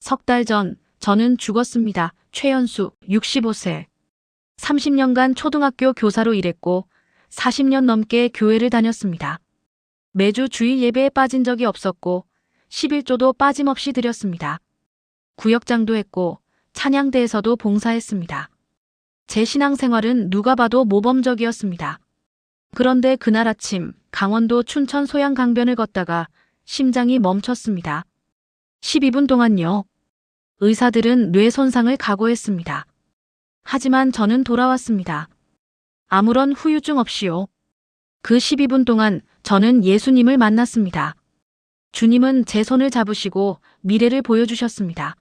석 달 전 저는 죽었습니다. 최연수 65세. 30년간 초등학교 교사로 일했고 40년 넘게 교회를 다녔습니다. 매주 주일 예배에 빠진 적이 없었고 11조도 빠짐없이 드렸습니다. 구역장도 했고 찬양대에서도 봉사했습니다. 제 신앙생활은 누가 봐도 모범적이었습니다. 그런데 그날 아침 강원도 춘천 소양 강변을 걷다가 심장이 멈췄습니다. 12분 동안요. 의사들은 뇌 손상을 각오했습니다. 하지만 저는 돌아왔습니다. 아무런 후유증 없이요. 그 12분 동안 저는 예수님을 만났습니다. 주님은 제 손을 잡으시고 미래를 보여주셨습니다.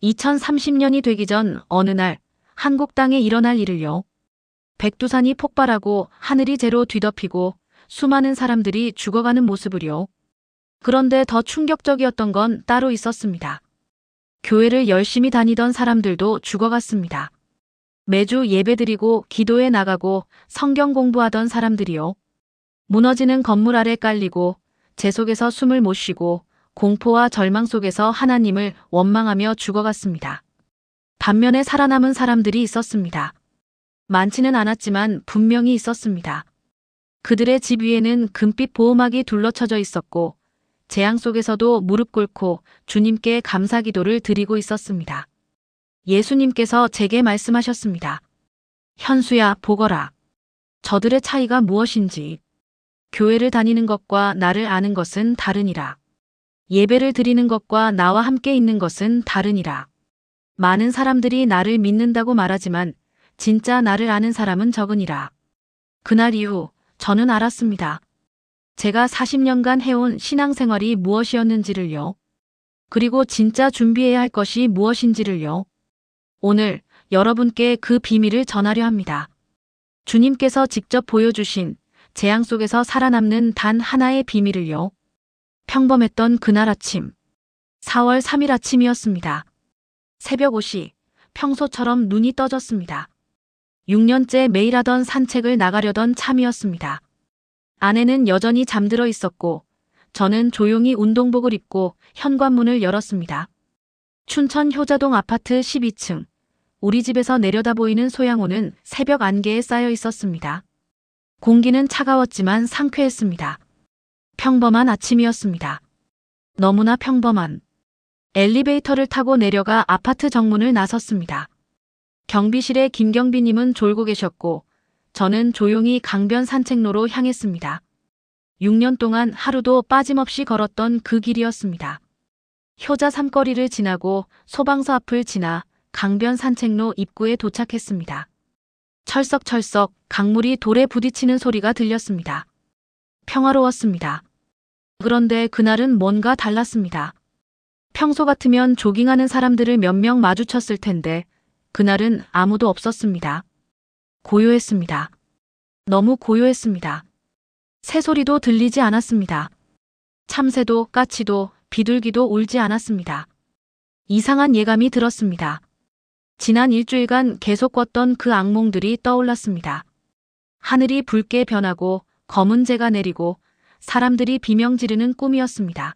2030년이 되기 전 어느 날 한국 땅에 일어날 일을요. 백두산이 폭발하고 하늘이 재로 뒤덮이고 수많은 사람들이 죽어가는 모습을요. 그런데 더 충격적이었던 건 따로 있었습니다. 교회를 열심히 다니던 사람들도 죽어갔습니다. 매주 예배드리고 기도에 나가고 성경 공부하던 사람들이요. 무너지는 건물 아래 깔리고 제 속에서 숨을 못 쉬고 공포와 절망 속에서 하나님을 원망하며 죽어갔습니다. 반면에 살아남은 사람들이 있었습니다. 많지는 않았지만 분명히 있었습니다. 그들의 집 위에는 금빛 보호막이 둘러쳐져 있었고 재앙 속에서도 무릎 꿇고 주님께 감사 기도를 드리고 있었습니다. 예수님께서 제게 말씀하셨습니다. 현수야, 보거라. 저들의 차이가 무엇인지. 교회를 다니는 것과 나를 아는 것은 다르니라. 예배를 드리는 것과 나와 함께 있는 것은 다르니라. 많은 사람들이 나를 믿는다고 말하지만 진짜 나를 아는 사람은 적으니라. 그날 이후 저는 알았습니다. 제가 40년간 해온 신앙생활이 무엇이었는지를요. 그리고 진짜 준비해야 할 것이 무엇인지를요. 오늘 여러분께 그 비밀을 전하려 합니다. 주님께서 직접 보여주신 재앙 속에서 살아남는 단 하나의 비밀을요. 평범했던 그날 아침, 4월 3일 아침이었습니다. 새벽 5시, 평소처럼 눈이 떠졌습니다. 6년째 매일 하던 산책을 나가려던 참이었습니다. 아내는 여전히 잠들어 있었고 저는 조용히 운동복을 입고 현관문을 열었습니다. 춘천 효자동 아파트 12층. 우리 집에서 내려다 보이는 소양호는 새벽 안개에 쌓여 있었습니다. 공기는 차가웠지만 상쾌했습니다. 평범한 아침이었습니다. 너무나 평범한. 엘리베이터를 타고 내려가 아파트 정문을 나섰습니다. 경비실에 김경비님은 졸고 계셨고 저는 조용히 강변 산책로로 향했습니다. 6년 동안 하루도 빠짐없이 걸었던 그 길이었습니다. 효자 삼거리를 지나고 소방서 앞을 지나 강변 산책로 입구에 도착했습니다. 철썩철썩 강물이 돌에 부딪히는 소리가 들렸습니다. 평화로웠습니다. 그런데 그날은 뭔가 달랐습니다. 평소 같으면 조깅하는 사람들을 몇 명 마주쳤을 텐데 그날은 아무도 없었습니다. 고요했습니다. 너무 고요했습니다. 새소리도 들리지 않았습니다. 참새도 까치도 비둘기도 울지 않았습니다. 이상한 예감이 들었습니다. 지난 일주일간 계속 꿨던 그 악몽들이 떠올랐습니다. 하늘이 붉게 변하고 검은 재가 내리고 사람들이 비명 지르는 꿈이었습니다.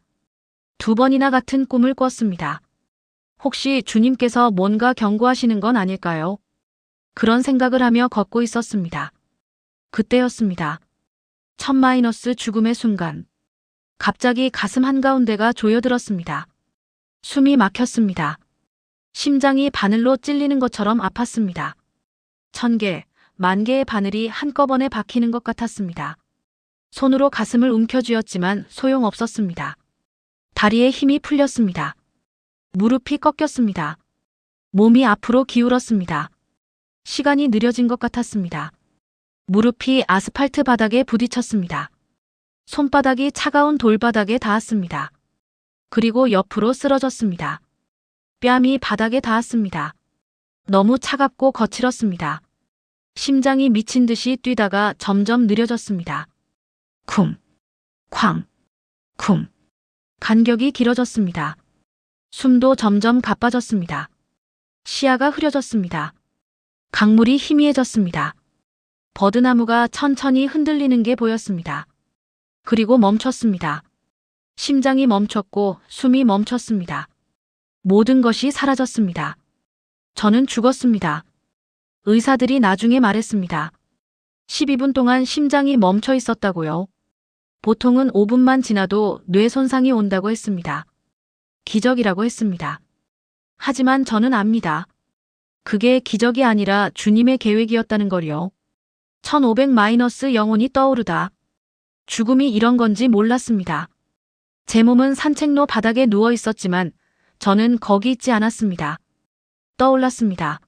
2번이나 같은 꿈을 꿨습니다. 혹시 주님께서 뭔가 경고하시는 건 아닐까요? 그런 생각을 하며 걷고 있었습니다. 그때였습니다. 첫 마이너스 죽음의 순간. 갑자기 가슴 한가운데가 조여들었습니다. 숨이 막혔습니다. 심장이 바늘로 찔리는 것처럼 아팠습니다. 1000개, 10,000개의 바늘이 한꺼번에 박히는 것 같았습니다. 손으로 가슴을 움켜쥐었지만 소용없었습니다. 다리에 힘이 풀렸습니다. 무릎이 꺾였습니다. 몸이 앞으로 기울었습니다. 시간이 느려진 것 같았습니다. 무릎이 아스팔트 바닥에 부딪혔습니다. 손바닥이 차가운 돌바닥에 닿았습니다. 그리고 옆으로 쓰러졌습니다. 뺨이 바닥에 닿았습니다. 너무 차갑고 거칠었습니다. 심장이 미친 듯이 뛰다가 점점 느려졌습니다. 쿵, 쾅, 쿵. 간격이 길어졌습니다. 숨도 점점 가빠졌습니다. 시야가 흐려졌습니다. 강물이 희미해졌습니다. 버드나무가 천천히 흔들리는 게 보였습니다. 그리고 멈췄습니다. 심장이 멈췄고 숨이 멈췄습니다. 모든 것이 사라졌습니다. 저는 죽었습니다. 의사들이 나중에 말했습니다. 12분 동안 심장이 멈춰 있었다고요. 보통은 5분만 지나도 뇌 손상이 온다고 했습니다. 기적이라고 했습니다. 하지만 저는 압니다. 그게 기적이 아니라 주님의 계획이었다는 걸요. 1500 영혼이 떠오르다. 죽음이 이런 건지 몰랐습니다. 제 몸은 산책로 바닥에 누워 있었지만 저는 거기 있지 않았습니다. 떠올랐습니다.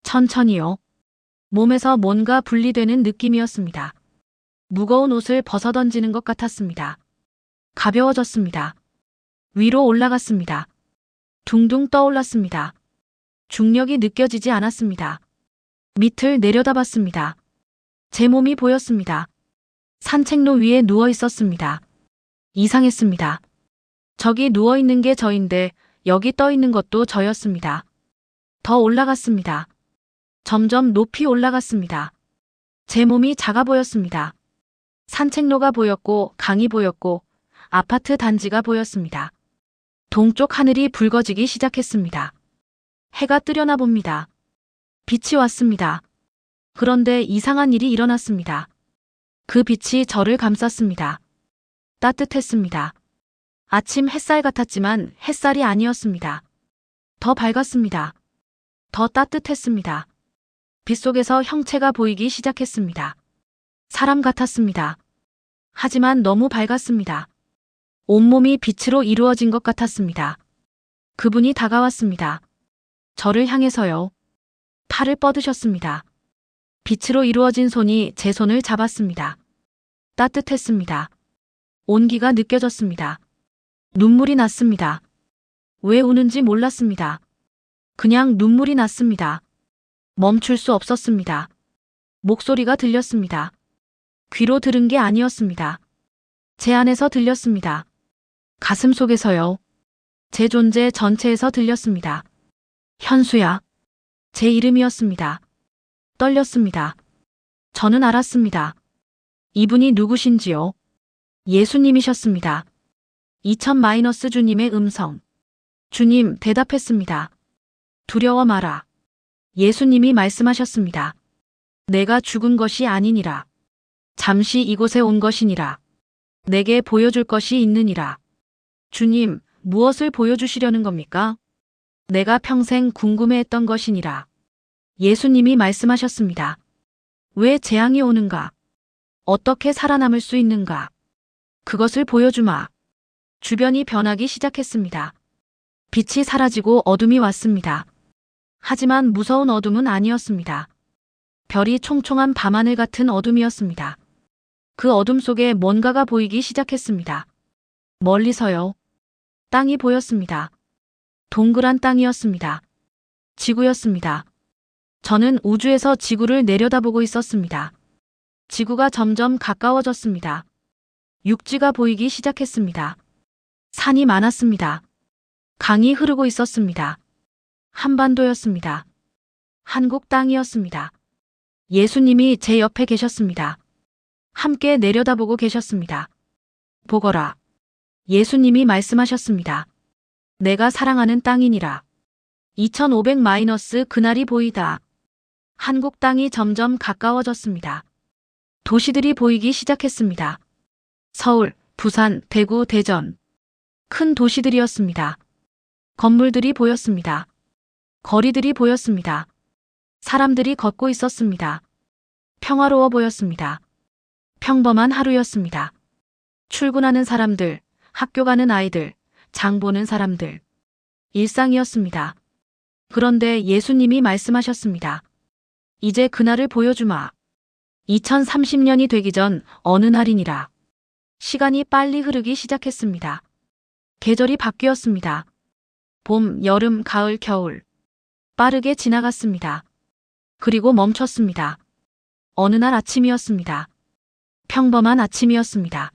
천천히요. 몸에서 뭔가 분리되는 느낌이었습니다. 무거운 옷을 벗어던지는 것 같았습니다. 가벼워졌습니다. 위로 올라갔습니다. 둥둥 떠올랐습니다. 중력이 느껴지지 않았습니다. 밑을 내려다봤습니다. 제 몸이 보였습니다. 산책로 위에 누워 있었습니다. 이상했습니다. 저기 누워 있는 게 저인데 여기 떠 있는 것도 저였습니다. 더 올라갔습니다. 점점 높이 올라갔습니다. 제 몸이 작아 보였습니다. 산책로가 보였고 강이 보였고 아파트 단지가 보였습니다. 동쪽 하늘이 붉어지기 시작했습니다. 해가 뜨려나 봅니다. 빛이 왔습니다. 그런데 이상한 일이 일어났습니다. 그 빛이 저를 감쌌습니다. 따뜻했습니다. 아침 햇살 같았지만 햇살이 아니었습니다. 더 밝았습니다. 더 따뜻했습니다. 빛 속에서 형체가 보이기 시작했습니다. 사람 같았습니다. 하지만 너무 밝았습니다. 온몸이 빛으로 이루어진 것 같았습니다. 그분이 다가왔습니다. 저를 향해서요. 팔을 뻗으셨습니다. 빛으로 이루어진 손이 제 손을 잡았습니다. 따뜻했습니다. 온기가 느껴졌습니다. 눈물이 났습니다. 왜 우는지 몰랐습니다. 그냥 눈물이 났습니다. 멈출 수 없었습니다. 목소리가 들렸습니다. 귀로 들은 게 아니었습니다. 제 안에서 들렸습니다. 가슴 속에서요. 제 존재 전체에서 들렸습니다. 현수야. 제 이름이었습니다. 떨렸습니다. 저는 알았습니다. 이분이 누구신지요? 예수님이셨습니다. 2000 주님의 음성. 주님, 대답했습니다. 두려워 마라. 예수님이 말씀하셨습니다. 내가 죽은 것이 아니니라. 잠시 이곳에 온 것이니라. 내게 보여줄 것이 있느니라. 주님, 무엇을 보여주시려는 겁니까? 내가 평생 궁금해했던 것이니라. 예수님이 말씀하셨습니다. 왜 재앙이 오는가? 어떻게 살아남을 수 있는가? 그것을 보여주마. 주변이 변하기 시작했습니다. 빛이 사라지고 어둠이 왔습니다. 하지만 무서운 어둠은 아니었습니다. 별이 총총한 밤하늘 같은 어둠이었습니다. 그 어둠 속에 뭔가가 보이기 시작했습니다. 멀리서요. 땅이 보였습니다. 동그란 땅이었습니다. 지구였습니다. 저는 우주에서 지구를 내려다보고 있었습니다. 지구가 점점 가까워졌습니다. 육지가 보이기 시작했습니다. 산이 많았습니다. 강이 흐르고 있었습니다. 한반도였습니다. 한국 땅이었습니다. 예수님이 제 옆에 계셨습니다. 함께 내려다보고 계셨습니다. 보거라. 예수님이 말씀하셨습니다. 내가 사랑하는 땅이니라. 2500 그날이 보이다. 한국 땅이 점점 가까워졌습니다. 도시들이 보이기 시작했습니다. 서울, 부산, 대구, 대전. 큰 도시들이었습니다. 건물들이 보였습니다. 거리들이 보였습니다. 사람들이 걷고 있었습니다. 평화로워 보였습니다. 평범한 하루였습니다. 출근하는 사람들, 학교 가는 아이들, 장 보는 사람들. 일상이었습니다. 그런데 예수님이 말씀하셨습니다. 이제 그날을 보여주마. 2030년이 되기 전 어느 날이니라. 시간이 빨리 흐르기 시작했습니다. 계절이 바뀌었습니다. 봄, 여름, 가을, 겨울. 빠르게 지나갔습니다. 그리고 멈췄습니다. 어느 날 아침이었습니다. 평범한 아침이었습니다.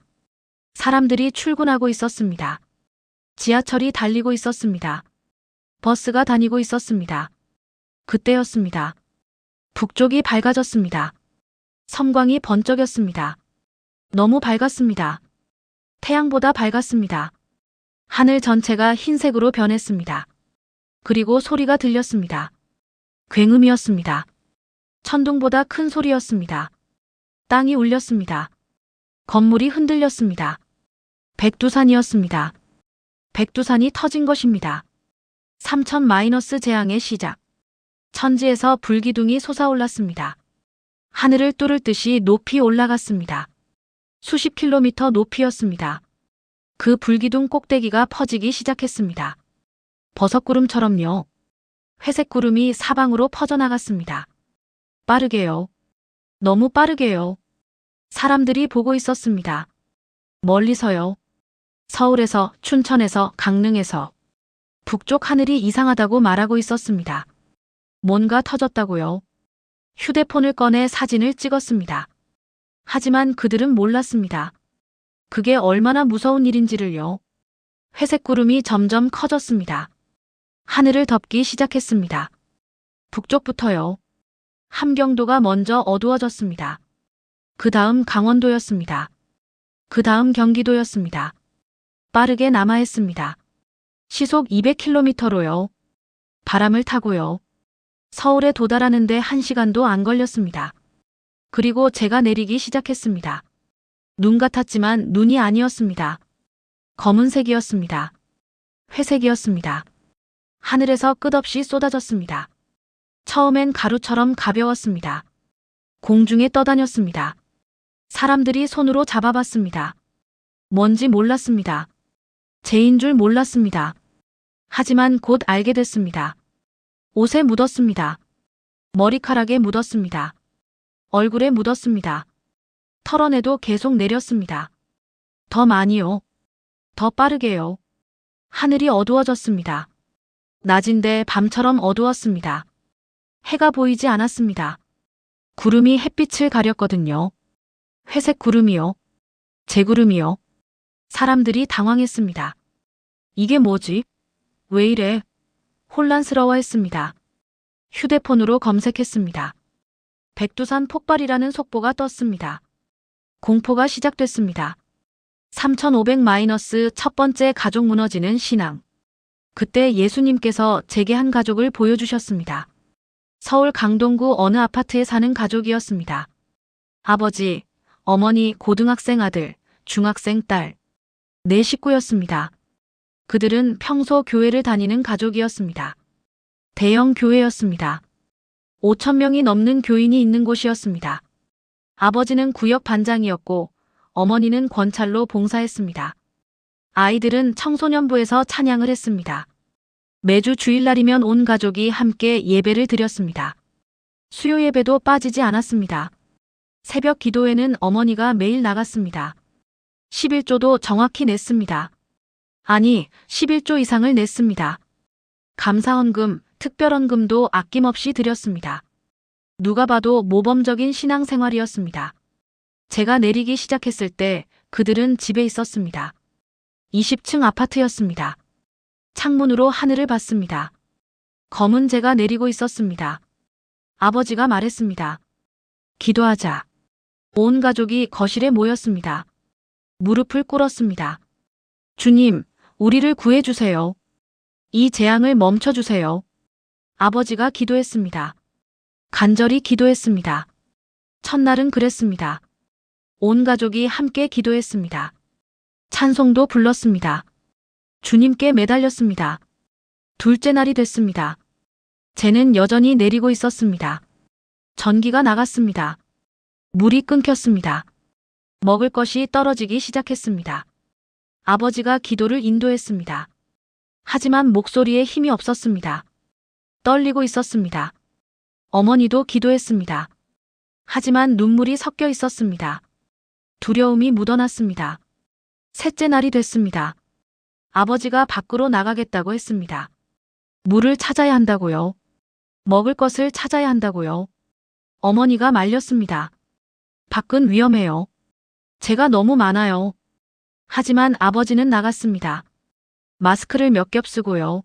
사람들이 출근하고 있었습니다. 지하철이 달리고 있었습니다. 버스가 다니고 있었습니다. 그때였습니다. 북쪽이 밝아졌습니다. 섬광이 번쩍였습니다. 너무 밝았습니다. 태양보다 밝았습니다. 하늘 전체가 흰색으로 변했습니다. 그리고 소리가 들렸습니다. 굉음이었습니다. 천둥보다 큰 소리였습니다. 땅이 울렸습니다. 건물이 흔들렸습니다. 백두산이었습니다. 백두산이 터진 것입니다. 3000- 재앙의 시작. 천지에서 불기둥이 솟아올랐습니다. 하늘을 뚫을 듯이 높이 올라갔습니다. 수십 킬로미터 높이였습니다. 그 불기둥 꼭대기가 퍼지기 시작했습니다. 버섯구름처럼요. 회색 구름이 사방으로 퍼져나갔습니다. 빠르게요. 너무 빠르게요. 사람들이 보고 있었습니다. 멀리서요. 서울에서, 춘천에서, 강릉에서. 북쪽 하늘이 이상하다고 말하고 있었습니다. 뭔가 터졌다고요. 휴대폰을 꺼내 사진을 찍었습니다. 하지만 그들은 몰랐습니다. 그게 얼마나 무서운 일인지를요. 회색 구름이 점점 커졌습니다. 하늘을 덮기 시작했습니다. 북쪽부터요. 함경도가 먼저 어두워졌습니다. 그 다음 강원도였습니다. 그 다음 경기도였습니다. 빠르게 남하했습니다. 시속 200km로요. 바람을 타고요. 서울에 도달하는데 1시간도 안 걸렸습니다. 그리고 제가 내리기 시작했습니다. 눈 같았지만 눈이 아니었습니다. 검은색이었습니다. 회색이었습니다. 하늘에서 끝없이 쏟아졌습니다. 처음엔 가루처럼 가벼웠습니다. 공중에 떠다녔습니다. 사람들이 손으로 잡아봤습니다. 뭔지 몰랐습니다. 제인 줄 몰랐습니다. 하지만 곧 알게 됐습니다. 옷에 묻었습니다. 머리카락에 묻었습니다. 얼굴에 묻었습니다. 털어내도 계속 내렸습니다. 더 많이요. 더 빠르게요. 하늘이 어두워졌습니다. 낮인데 밤처럼 어두웠습니다. 해가 보이지 않았습니다. 구름이 햇빛을 가렸거든요. 회색 구름이요. 제 구름이요. 사람들이 당황했습니다. 이게 뭐지? 왜 이래? 혼란스러워했습니다. 휴대폰으로 검색했습니다. 백두산 폭발이라는 속보가 떴습니다. 공포가 시작됐습니다. 3500- 첫 번째 가족 무너지는 신앙. 그때 예수님께서 제게 한 가족을 보여주셨습니다. 서울 강동구 어느 아파트에 사는 가족이었습니다. 아버지, 어머니, 고등학생 아들, 중학생 딸. 4식구였습니다. 그들은 평소 교회를 다니는 가족이었습니다. 대형 교회였습니다. 5,000명이 넘는 교인이 있는 곳이었습니다. 아버지는 구역 반장이었고 어머니는 권찰로 봉사했습니다. 아이들은 청소년부에서 찬양을 했습니다. 매주 주일날이면 온 가족이 함께 예배를 드렸습니다. 수요 예배도 빠지지 않았습니다. 새벽 기도회는 어머니가 매일 나갔습니다. 11조도 정확히 냈습니다. 아니, 11조 이상을 냈습니다. 감사헌금, 특별헌금도 아낌없이 드렸습니다. 누가 봐도 모범적인 신앙생활이었습니다. 제가 내리기 시작했을 때 그들은 집에 있었습니다. 20층 아파트였습니다. 창문으로 하늘을 봤습니다. 검은 재가 내리고 있었습니다. 아버지가 말했습니다. 기도하자. 온 가족이 거실에 모였습니다. 무릎을 꿇었습니다. 주님, 우리를 구해주세요. 이 재앙을 멈춰주세요. 아버지가 기도했습니다. 간절히 기도했습니다. 첫날은 그랬습니다. 온 가족이 함께 기도했습니다. 찬송도 불렀습니다. 주님께 매달렸습니다. 둘째 날이 됐습니다. 재는 여전히 내리고 있었습니다. 전기가 나갔습니다. 물이 끊겼습니다. 먹을 것이 떨어지기 시작했습니다. 아버지가 기도를 인도했습니다. 하지만 목소리에 힘이 없었습니다. 떨리고 있었습니다. 어머니도 기도했습니다. 하지만 눈물이 섞여 있었습니다. 두려움이 묻어났습니다. 셋째 날이 됐습니다. 아버지가 밖으로 나가겠다고 했습니다. 물을 찾아야 한다고요. 먹을 것을 찾아야 한다고요. 어머니가 말렸습니다. 밖은 위험해요. 제가 너무 많아요. 하지만 아버지는 나갔습니다. 마스크를 몇 겹 쓰고요.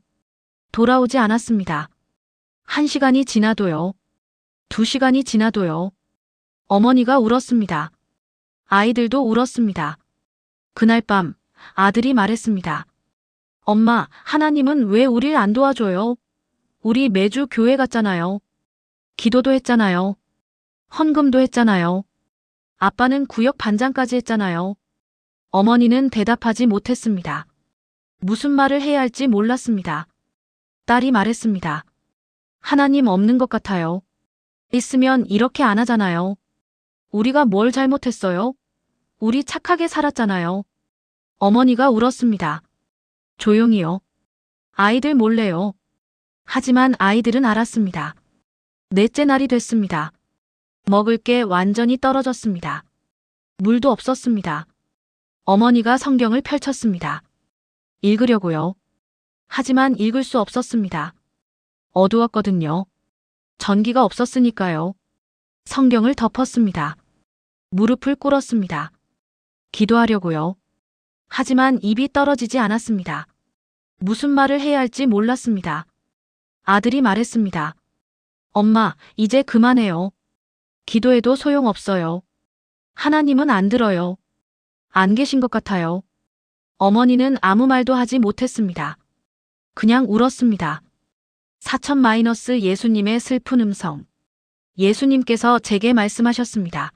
돌아오지 않았습니다. 1시간이 지나도요. 2시간이 지나도요. 어머니가 울었습니다. 아이들도 울었습니다. 그날 밤 아들이 말했습니다. 엄마, 하나님은 왜 우릴 안 도와줘요? 우리 매주 교회 갔잖아요. 기도도 했잖아요. 헌금도 했잖아요. 아빠는 구역 반장까지 했잖아요. 어머니는 대답하지 못했습니다. 무슨 말을 해야 할지 몰랐습니다. 딸이 말했습니다. 하나님 없는 것 같아요. 있으면 이렇게 안 하잖아요. 우리가 뭘 잘못했어요? 우리 착하게 살았잖아요. 어머니가 울었습니다. 조용히요. 아이들 몰래요. 하지만 아이들은 알았습니다. 넷째 날이 됐습니다. 먹을 게 완전히 떨어졌습니다. 물도 없었습니다. 어머니가 성경을 펼쳤습니다. 읽으려고요. 하지만 읽을 수 없었습니다. 어두웠거든요. 전기가 없었으니까요. 성경을 덮었습니다. 무릎을 꿇었습니다. 기도하려고요. 하지만 입이 떨어지지 않았습니다. 무슨 말을 해야 할지 몰랐습니다. 아들이 말했습니다. 엄마, 이제 그만해요. 기도해도 소용없어요. 하나님은 안 들어요. 안 계신 것 같아요. 어머니는 아무 말도 하지 못했습니다. 그냥 울었습니다. 4000- 예수님의 슬픈 음성. 예수님께서 제게 말씀하셨습니다.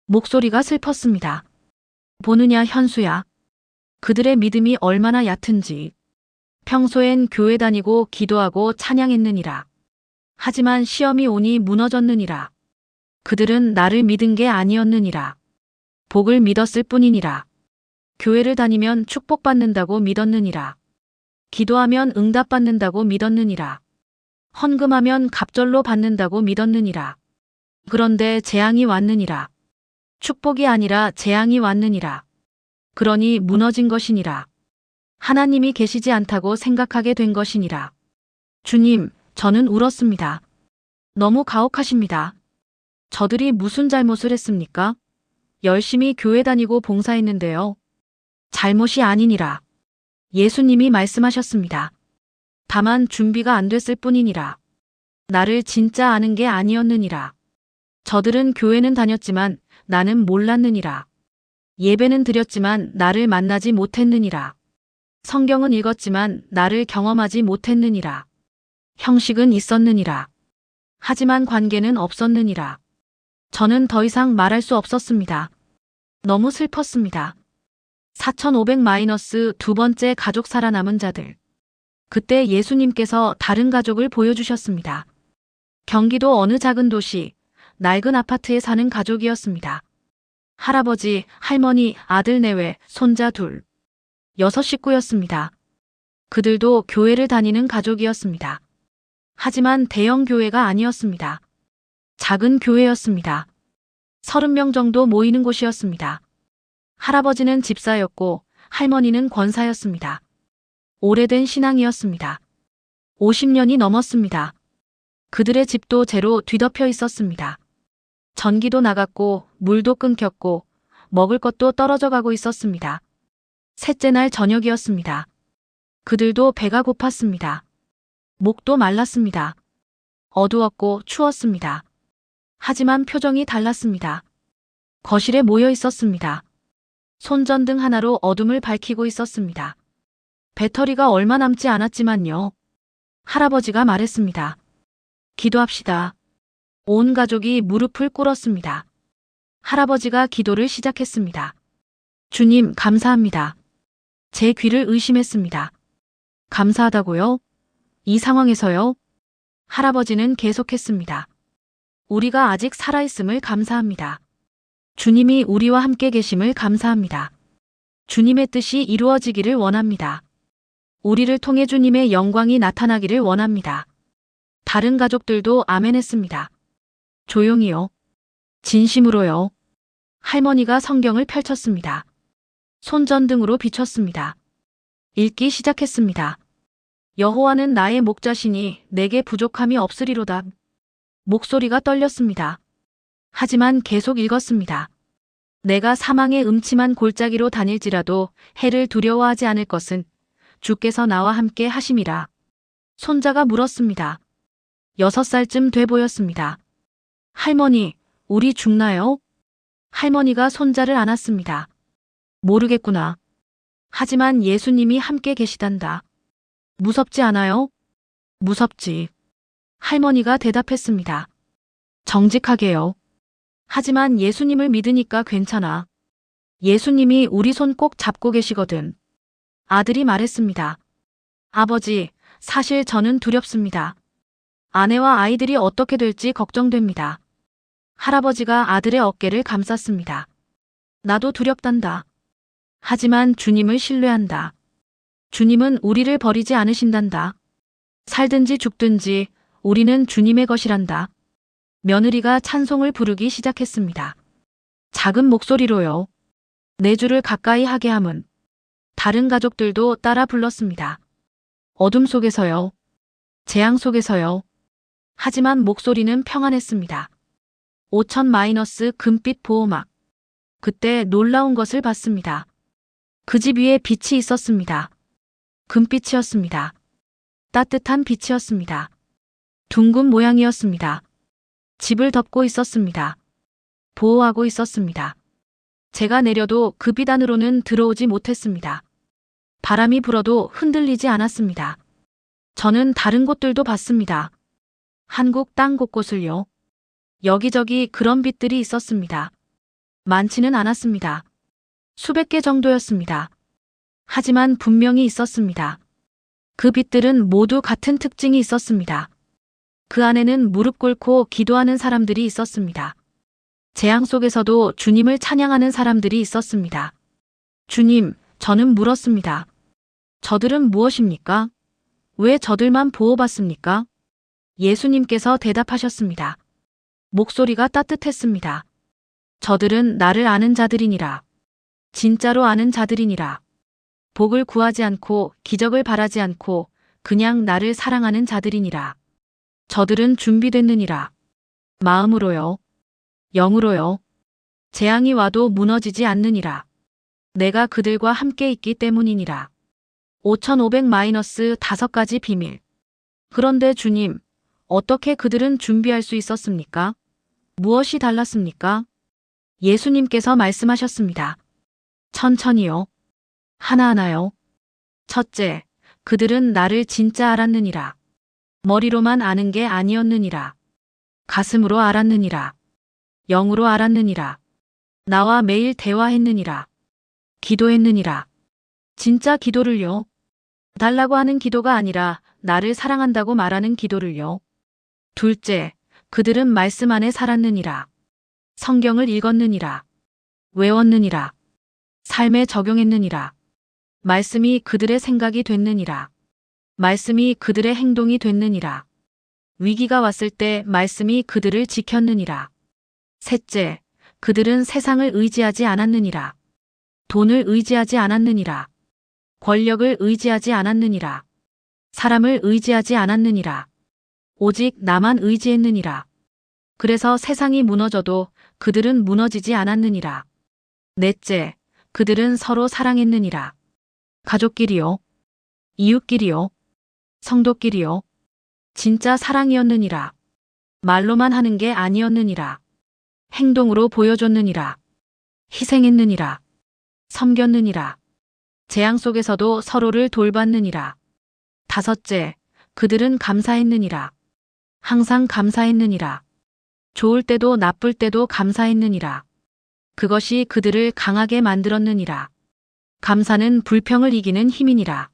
목소리가 슬펐습니다. 보느냐 현수야. 그들의 믿음이 얼마나 얕은지. 평소엔 교회 다니고 기도하고 찬양했느니라. 하지만 시험이 오니 무너졌느니라. 그들은 나를 믿은 게 아니었느니라. 복을 믿었을 뿐이니라. 교회를 다니면 축복받는다고 믿었느니라. 기도하면 응답받는다고 믿었느니라. 헌금하면 갑절로 받는다고 믿었느니라. 그런데 재앙이 왔느니라. 축복이 아니라 재앙이 왔느니라. 그러니 무너진 것이니라. 하나님이 계시지 않다고 생각하게 된 것이니라. 주님, 저는 울었습니다. 너무 가혹하십니다. 저들이 무슨 잘못을 했습니까? 열심히 교회 다니고 봉사했는데요. 잘못이 아니니라. 예수님이 말씀하셨습니다. 다만 준비가 안 됐을 뿐이니라. 나를 진짜 아는 게 아니었느니라. 저들은 교회는 다녔지만 나는 몰랐느니라. 예배는 드렸지만 나를 만나지 못했느니라. 성경은 읽었지만 나를 경험하지 못했느니라. 형식은 있었느니라. 하지만 관계는 없었느니라. 저는 더 이상 말할 수 없었습니다. 너무 슬펐습니다. 4500- 두 번째 가족 살아남은 자들. 그때 예수님께서 다른 가족을 보여주셨습니다. 경기도 어느 작은 도시, 낡은 아파트에 사는 가족이었습니다. 할아버지, 할머니, 아들 내외, 손자 둘. 6식구였습니다. 그들도 교회를 다니는 가족이었습니다. 하지만 대형 교회가 아니었습니다. 작은 교회였습니다. 30명 정도 모이는 곳이었습니다. 할아버지는 집사였고 할머니는 권사였습니다. 오래된 신앙이었습니다. 50년이 넘었습니다. 그들의 집도 재로 뒤덮여 있었습니다. 전기도 나갔고 물도 끊겼고 먹을 것도 떨어져 가고 있었습니다. 셋째 날 저녁이었습니다. 그들도 배가 고팠습니다. 목도 말랐습니다. 어두웠고 추웠습니다. 하지만 표정이 달랐습니다. 거실에 모여 있었습니다. 손전등 하나로 어둠을 밝히고 있었습니다. 배터리가 얼마 남지 않았지만요. 할아버지가 말했습니다. 기도합시다. 온 가족이 무릎을 꿇었습니다. 할아버지가 기도를 시작했습니다. 주님, 감사합니다. 제 귀를 의심했습니다. 감사하다고요? 이 상황에서요? 할아버지는 계속했습니다. 우리가 아직 살아있음을 감사합니다. 주님이 우리와 함께 계심을 감사합니다. 주님의 뜻이 이루어지기를 원합니다. 우리를 통해 주님의 영광이 나타나기를 원합니다. 다른 가족들도 아멘했습니다. 조용히요. 진심으로요. 할머니가 성경을 펼쳤습니다. 손전등으로 비췄습니다. 읽기 시작했습니다. 여호와는 나의 목자시니 내게 부족함이 없으리로다. 목소리가 떨렸습니다. 하지만 계속 읽었습니다. 내가 사망의 음침한 골짜기로 다닐지라도 해를 두려워하지 않을 것은 주께서 나와 함께 하심이라. 손자가 물었습니다. 6살쯤 돼 보였습니다. 할머니, 우리 죽나요? 할머니가 손자를 안았습니다. 모르겠구나. 하지만 예수님이 함께 계시단다. 무섭지 않아요? 무섭지. 할머니가 대답했습니다. 정직하게요. 하지만 예수님을 믿으니까 괜찮아. 예수님이 우리 손 꼭 잡고 계시거든. 아들이 말했습니다. 아버지, 사실 저는 두렵습니다. 아내와 아이들이 어떻게 될지 걱정됩니다. 할아버지가 아들의 어깨를 감쌌습니다. 나도 두렵단다. 하지만 주님을 신뢰한다. 주님은 우리를 버리지 않으신단다. 살든지 죽든지 우리는 주님의 것이란다. 며느리가 찬송을 부르기 시작했습니다. 작은 목소리로요. 내 주를 가까이 하게 함은. 다른 가족들도 따라 불렀습니다. 어둠 속에서요. 재앙 속에서요. 하지만 목소리는 평안했습니다. 5000- 금빛 보호막. 그때 놀라운 것을 봤습니다. 그 집 위에 빛이 있었습니다. 금빛이었습니다. 따뜻한 빛이었습니다. 둥근 모양이었습니다. 집을 덮고 있었습니다. 보호하고 있었습니다. 제가 내려도 그 빛 안으로는 들어오지 못했습니다. 바람이 불어도 흔들리지 않았습니다. 저는 다른 곳들도 봤습니다. 한국 땅 곳곳을요. 여기저기 그런 빛들이 있었습니다. 많지는 않았습니다. 수백 개 정도였습니다. 하지만 분명히 있었습니다. 그 빛들은 모두 같은 특징이 있었습니다. 그 안에는 무릎 꿇고 기도하는 사람들이 있었습니다. 재앙 속에서도 주님을 찬양하는 사람들이 있었습니다. 주님, 저는 물었습니다. 저들은 무엇입니까? 왜 저들만 보호받습니까? 예수님께서 대답하셨습니다. 목소리가 따뜻했습니다. 저들은 나를 아는 자들이니라. 진짜로 아는 자들이니라. 복을 구하지 않고 기적을 바라지 않고 그냥 나를 사랑하는 자들이니라. 저들은 준비됐느니라. 마음으로요. 영으로요. 재앙이 와도 무너지지 않느니라. 내가 그들과 함께 있기 때문이니라. 5500- 5가지 그런데 주님, 어떻게 그들은 준비할 수 있었습니까? 무엇이 달랐습니까? 예수님께서 말씀하셨습니다. 천천히요. 하나하나요. 첫째, 그들은 나를 진짜 알았느니라. 머리로만 아는 게 아니었느니라. 가슴으로 알았느니라. 영으로 알았느니라. 나와 매일 대화했느니라. 기도했느니라. 진짜 기도를요. 달라고 하는 기도가 아니라 나를 사랑한다고 말하는 기도를요. 둘째, 그들은 말씀 안에 살았느니라. 성경을 읽었느니라. 외웠느니라. 삶에 적용했느니라. 말씀이 그들의 생각이 됐느니라. 말씀이 그들의 행동이 됐느니라. 위기가 왔을 때 말씀이 그들을 지켰느니라. 셋째, 그들은 세상을 의지하지 않았느니라. 돈을 의지하지 않았느니라. 권력을 의지하지 않았느니라. 사람을 의지하지 않았느니라. 오직 나만 의지했느니라. 그래서 세상이 무너져도 그들은 무너지지 않았느니라. 넷째, 그들은 서로 사랑했느니라. 가족끼리요. 이웃끼리요. 성도끼리요. 진짜 사랑이었느니라. 말로만 하는 게 아니었느니라. 행동으로 보여줬느니라. 희생했느니라. 섬겼느니라. 재앙 속에서도 서로를 돌봤느니라. 다섯째, 그들은 감사했느니라. 항상 감사했느니라. 좋을 때도 나쁠 때도 감사했느니라. 그것이 그들을 강하게 만들었느니라. 감사는 불평을 이기는 힘이니라.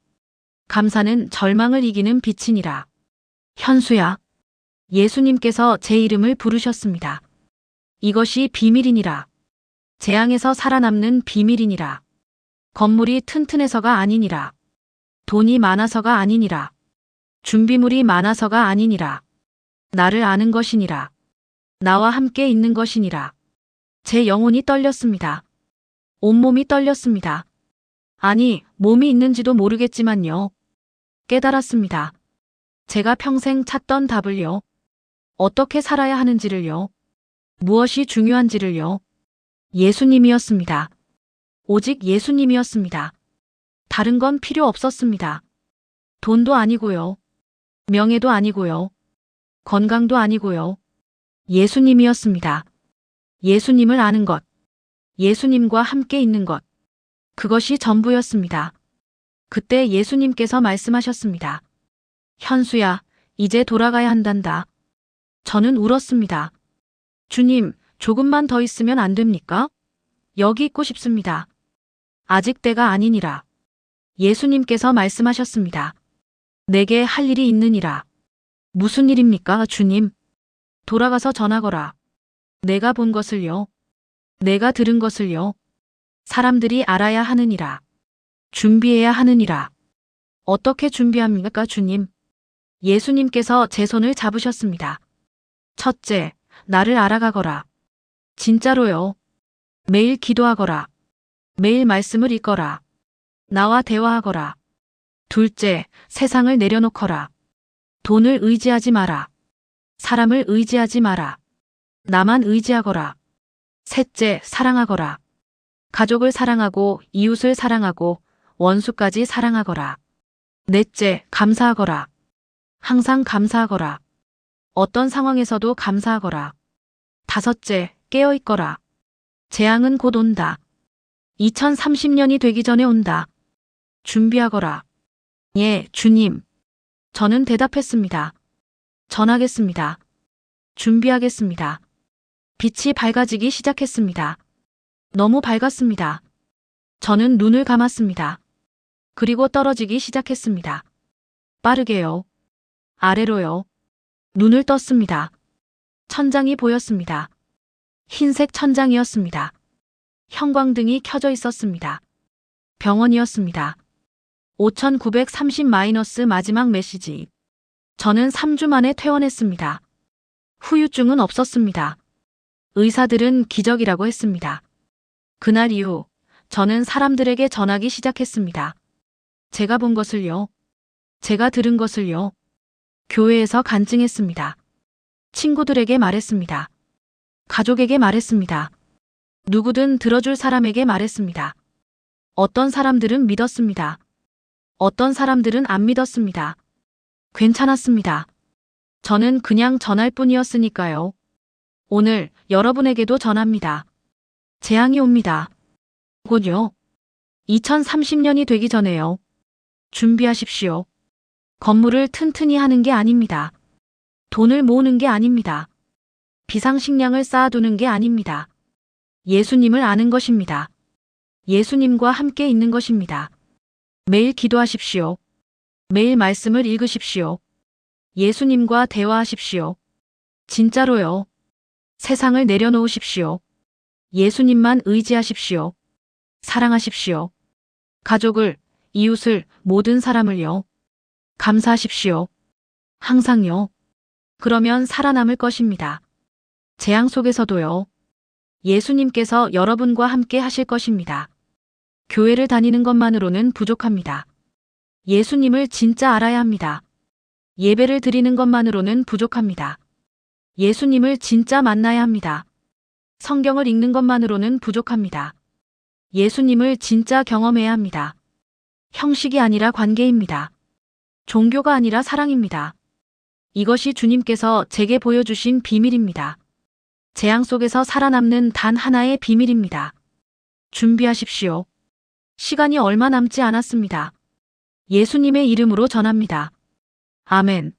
감사는 절망을 이기는 빛이니라. 현수야. 예수님께서 제 이름을 부르셨습니다. 이것이 비밀이니라. 재앙에서 살아남는 비밀이니라. 건물이 튼튼해서가 아니니라. 돈이 많아서가 아니니라. 준비물이 많아서가 아니니라. 나를 아는 것이니라. 나와 함께 있는 것이니라. 제 영혼이 떨렸습니다. 온몸이 떨렸습니다. 아니, 몸이 있는지도 모르겠지만요. 깨달았습니다. 제가 평생 찾던 답을요. 어떻게 살아야 하는지를요. 무엇이 중요한지를요. 예수님이었습니다. 오직 예수님이었습니다. 다른 건 필요 없었습니다. 돈도 아니고요. 명예도 아니고요. 건강도 아니고요. 예수님이었습니다. 예수님을 아는 것. 예수님과 함께 있는 것. 그것이 전부였습니다. 그때 예수님께서 말씀하셨습니다. 현수야, 이제 돌아가야 한단다. 저는 울었습니다. 주님, 조금만 더 있으면 안 됩니까? 여기 있고 싶습니다. 아직 때가 아니니라. 예수님께서 말씀하셨습니다. 내게 할 일이 있느니라. 무슨 일입니까, 주님? 돌아가서 전하거라. 내가 본 것을요. 내가 들은 것을요. 사람들이 알아야 하느니라. 준비해야 하느니라. 어떻게 준비합니까, 주님? 예수님께서 제 손을 잡으셨습니다. 첫째, 나를 알아가거라. 진짜로요. 매일 기도하거라. 매일 말씀을 읽거라. 나와 대화하거라. 둘째, 세상을 내려놓거라. 돈을 의지하지 마라. 사람을 의지하지 마라. 나만 의지하거라. 셋째, 사랑하거라. 가족을 사랑하고 이웃을 사랑하고 원수까지 사랑하거라. 넷째, 감사하거라. 항상 감사하거라. 어떤 상황에서도 감사하거라. 다섯째, 깨어있거라. 재앙은 곧 온다. 2030년이 되기 전에 온다. 준비하거라. 예, 주님. 저는 대답했습니다. 전하겠습니다. 준비하겠습니다. 빛이 밝아지기 시작했습니다. 너무 밝았습니다. 저는 눈을 감았습니다. 그리고 떨어지기 시작했습니다. 빠르게요. 아래로요. 눈을 떴습니다. 천장이 보였습니다. 흰색 천장이었습니다. 형광등이 켜져 있었습니다. 병원이었습니다. 5930- 마지막 메시지. 저는 3주 만에 퇴원했습니다. 후유증은 없었습니다. 의사들은 기적이라고 했습니다. 그날 이후 저는 사람들에게 전하기 시작했습니다. 제가 본 것을요. 제가 들은 것을요. 교회에서 간증했습니다. 친구들에게 말했습니다. 가족에게 말했습니다. 누구든 들어줄 사람에게 말했습니다. 어떤 사람들은 믿었습니다. 어떤 사람들은 안 믿었습니다. 괜찮았습니다. 저는 그냥 전할 뿐이었으니까요. 오늘 여러분에게도 전합니다. 재앙이 옵니다. 곧요. 2030년이 되기 전에요. 준비하십시오. 건물을 튼튼히 하는 게 아닙니다. 돈을 모으는 게 아닙니다. 비상식량을 쌓아두는 게 아닙니다. 예수님을 아는 것입니다. 예수님과 함께 있는 것입니다. 매일 기도하십시오. 매일 말씀을 읽으십시오. 예수님과 대화하십시오. 진짜로요. 세상을 내려놓으십시오. 예수님만 의지하십시오. 사랑하십시오. 가족을, 이웃을, 모든 사람을요. 감사하십시오. 항상요. 그러면 살아남을 것입니다. 재앙 속에서도요. 예수님께서 여러분과 함께 하실 것입니다. 교회를 다니는 것만으로는 부족합니다. 예수님을 진짜 알아야 합니다. 예배를 드리는 것만으로는 부족합니다. 예수님을 진짜 만나야 합니다. 성경을 읽는 것만으로는 부족합니다. 예수님을 진짜 경험해야 합니다. 형식이 아니라 관계입니다. 종교가 아니라 사랑입니다. 이것이 주님께서 제게 보여주신 비밀입니다. 재앙 속에서 살아남는 단 하나의 비밀입니다. 준비하십시오. 시간이 얼마 남지 않았습니다. 예수님의 이름으로 전합니다. 아멘.